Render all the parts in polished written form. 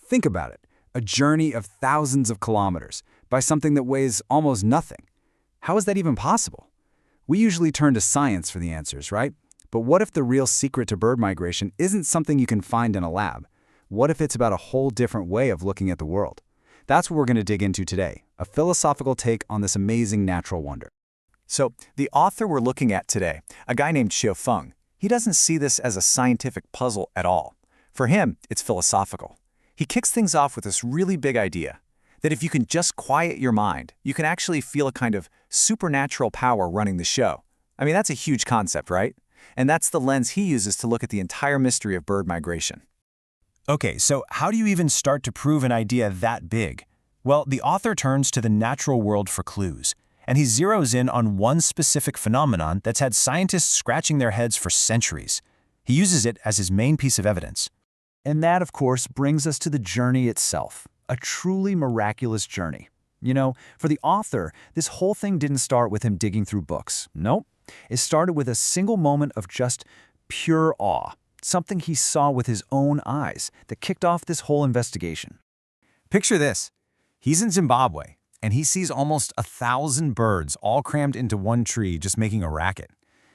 Think about it, a journey of thousands of kilometers by something that weighs almost nothing. How is that even possible? We usually turn to science for the answers, right? But what if the real secret to bird migration isn't something you can find in a lab? What if it's about a whole different way of looking at the world? That's what we're going to dig into today, a philosophical take on this amazing natural wonder. So, the author we're looking at today, a guy named Xiu Feng, he doesn't see this as a scientific puzzle at all. For him, it's philosophical. He kicks things off with this really big idea that if you can just quiet your mind, you can actually feel a kind of supernatural power running the show. I mean, that's a huge concept, right? And that's the lens he uses to look at the entire mystery of bird migration. Okay, so how do you even start to prove an idea that big? Well, the author turns to the natural world for clues, and he zeroes in on one specific phenomenon that's had scientists scratching their heads for centuries. He uses it as his main piece of evidence. And that, of course, brings us to the journey itself, a truly miraculous journey. You know, for the author, this whole thing didn't start with him digging through books. Nope. It started with a single moment of just pure awe, something he saw with his own eyes that kicked off this whole investigation. Picture this. He's in Zimbabwe, and he sees almost 1,000 birds all crammed into one tree just making a racket.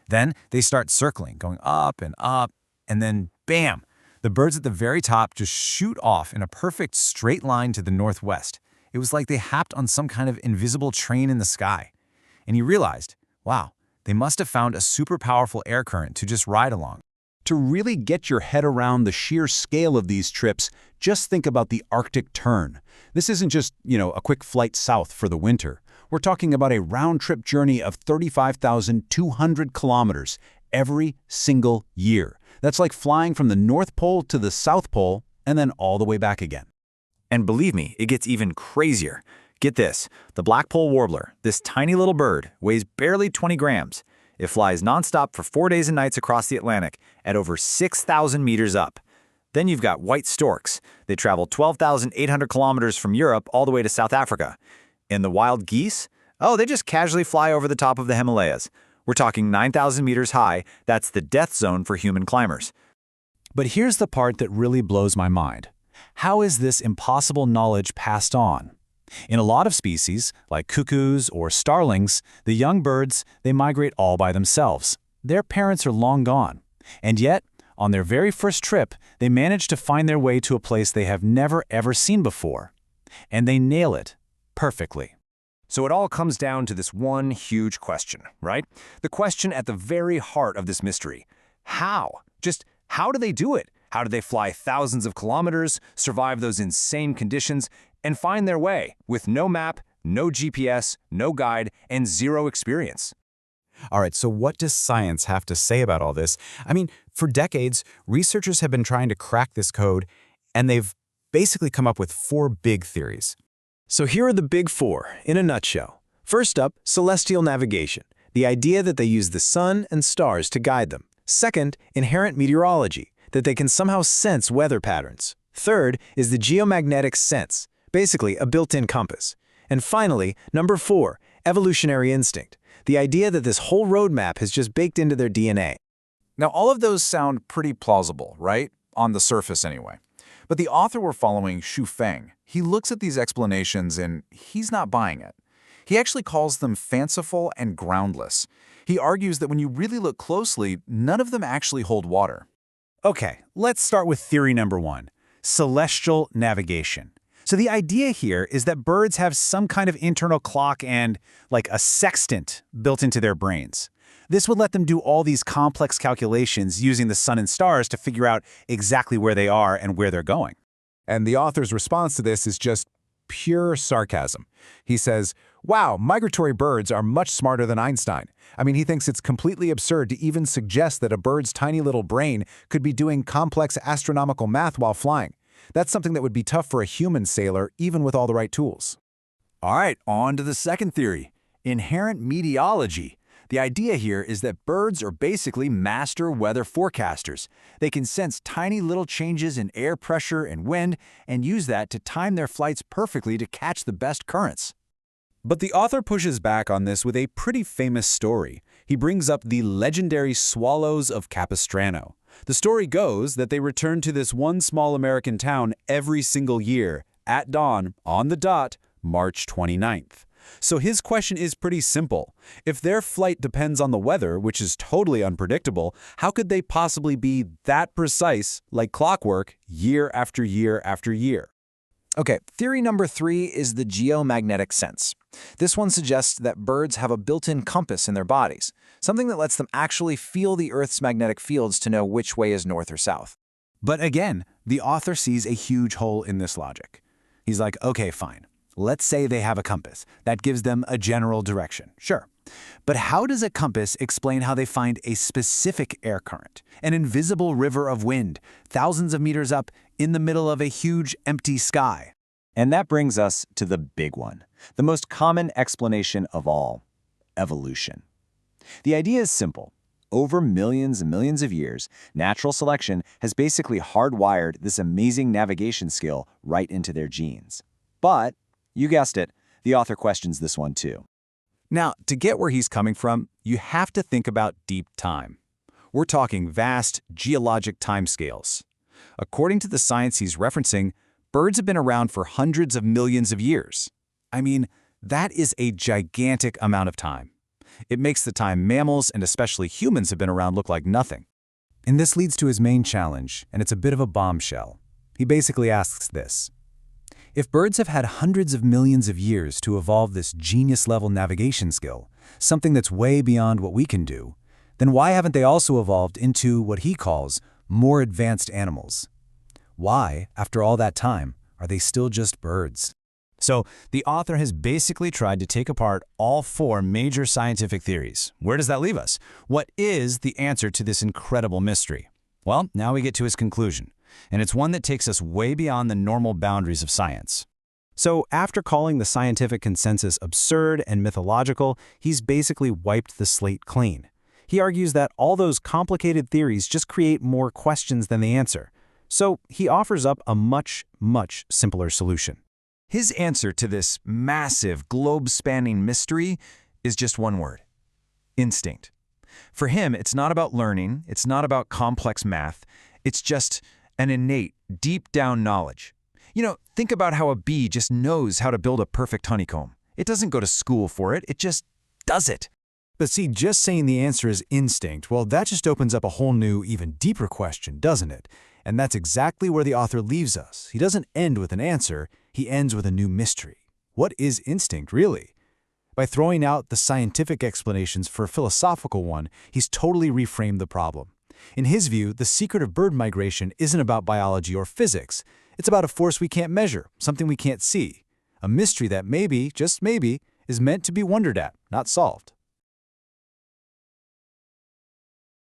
Then they start circling, going up, and then bam! The birds at the very top just shoot off in a perfect straight line to the northwest. It was like they hopped on some kind of invisible train in the sky. And he realized, wow, they must have found a super powerful air current to just ride along. To really get your head around the sheer scale of these trips, just think about the Arctic Tern. This isn't just, a quick flight south for the winter. We're talking about a round-trip journey of 35,200 kilometers every single year. That's like flying from the North Pole to the South Pole and then all the way back again. And believe me, it gets even crazier. Get this, the Blackpoll warbler, this tiny little bird, weighs barely 20 grams. It flies nonstop for 4 days and nights across the Atlantic at over 6,000 meters up. Then you've got white storks. They travel 12,800 kilometers from Europe all the way to South Africa. And the wild geese? Oh, they just casually fly over the top of the Himalayas. We're talking 9,000 meters high. That's the death zone for human climbers. But here's the part that really blows my mind. How is this impossible knowledge passed on? In a lot of species, like cuckoos or starlings, the young birds, they migrate all by themselves. Their parents are long gone. And yet, on their very first trip, they manage to find their way to a place they have never ever seen before. And they nail it perfectly. So it all comes down to this one huge question, right? The question at the very heart of this mystery. How? Just how do they do it? How do they fly thousands of kilometers, survive those insane conditions, and find their way with no map, no GPS, no guide, and zero experience? All right, so what does science have to say about all this? I mean, for decades, researchers have been trying to crack this code, and they've basically come up with 4 big theories. So here are the big 4, in a nutshell. First up, celestial navigation, the idea that they use the sun and stars to guide them. Second, inherent meteorology, that they can somehow sense weather patterns. Third is the geomagnetic sense, basically a built-in compass. And finally, number 4, evolutionary instinct, the idea that this whole roadmap has just baked into their DNA. Now, all of those sound pretty plausible, right? On the surface, anyway. But the author we're following, Xiu Feng, he looks at these explanations and he's not buying it. He actually calls them fanciful and groundless. He argues that when you really look closely, none of them actually hold water. Okay, let's start with theory number 1, celestial navigation. So the idea here is that birds have some kind of internal clock and, like, a sextant built into their brains. This would let them do all these complex calculations using the sun and stars to figure out exactly where they are and where they're going. And the author's response to this is just pure sarcasm. He says, wow, migratory birds are much smarter than Einstein. I mean, he thinks it's completely absurd to even suggest that a bird's tiny little brain could be doing complex astronomical math while flying. That's something that would be tough for a human sailor, even with all the right tools. All right, on to the second theory, inherent meteorology. The idea here is that birds are basically master weather forecasters. They can sense tiny little changes in air pressure and wind and use that to time their flights perfectly to catch the best currents. But the author pushes back on this with a pretty famous story. He brings up the legendary swallows of Capistrano. The story goes that they return to this one small American town every single year, at dawn, on the dot, March 29th. So his question is pretty simple. If their flight depends on the weather, which is totally unpredictable, how could they possibly be that precise, like clockwork, year after year after year? Okay, theory number 3 is the geomagnetic sense. This one suggests that birds have a built-in compass in their bodies, something that lets them actually feel the Earth's magnetic fields to know which way is north or south. But again, the author sees a huge hole in this logic. He's like, okay, fine. Let's say they have a compass. That gives them a general direction. Sure. But how does a compass explain how they find a specific air current, an invisible river of wind, thousands of meters up in the middle of a huge empty sky? And that brings us to the big one, the most common explanation of all, evolution. The idea is simple. Over millions and millions of years, natural selection has basically hardwired this amazing navigation skill right into their genes. But, you guessed it, the author questions this one too. Now, to get where he's coming from, you have to think about deep time. We're talking vast geologic timescales. According to the science he's referencing, birds have been around for hundreds of millions of years. I mean, that is a gigantic amount of time. It makes the time mammals and especially humans have been around look like nothing. And this leads to his main challenge, and it's a bit of a bombshell. He basically asks this. If birds have had hundreds of millions of years to evolve this genius-level navigation skill, something that's way beyond what we can do, then why haven't they also evolved into what he calls more advanced animals? Why, after all that time, are they still just birds? So, the author has basically tried to take apart all 4 major scientific theories. Where does that leave us? What is the answer to this incredible mystery? Well, now we get to his conclusion, and it's one that takes us way beyond the normal boundaries of science. So, after calling the scientific consensus absurd and mythological, he's basically wiped the slate clean. He argues that all those complicated theories just create more questions than they answer. So, he offers up a much, much simpler solution. His answer to this massive, globe-spanning mystery is just one word: instinct. For him, it's not about learning, it's not about complex math, it's just an innate, deep-down knowledge. You know, think about how a bee just knows how to build a perfect honeycomb. It doesn't go to school for it just does it. But see, just saying the answer is instinct, well, that just opens up a whole new, even deeper question, doesn't it? And that's exactly where the author leaves us. He doesn't end with an answer, he ends with a new mystery. What is instinct, really? By throwing out the scientific explanations for a philosophical one, he's totally reframed the problem. In his view, the secret of bird migration isn't about biology or physics. It's about a force we can't measure, something we can't see. A mystery that maybe, just maybe, is meant to be wondered at, not solved.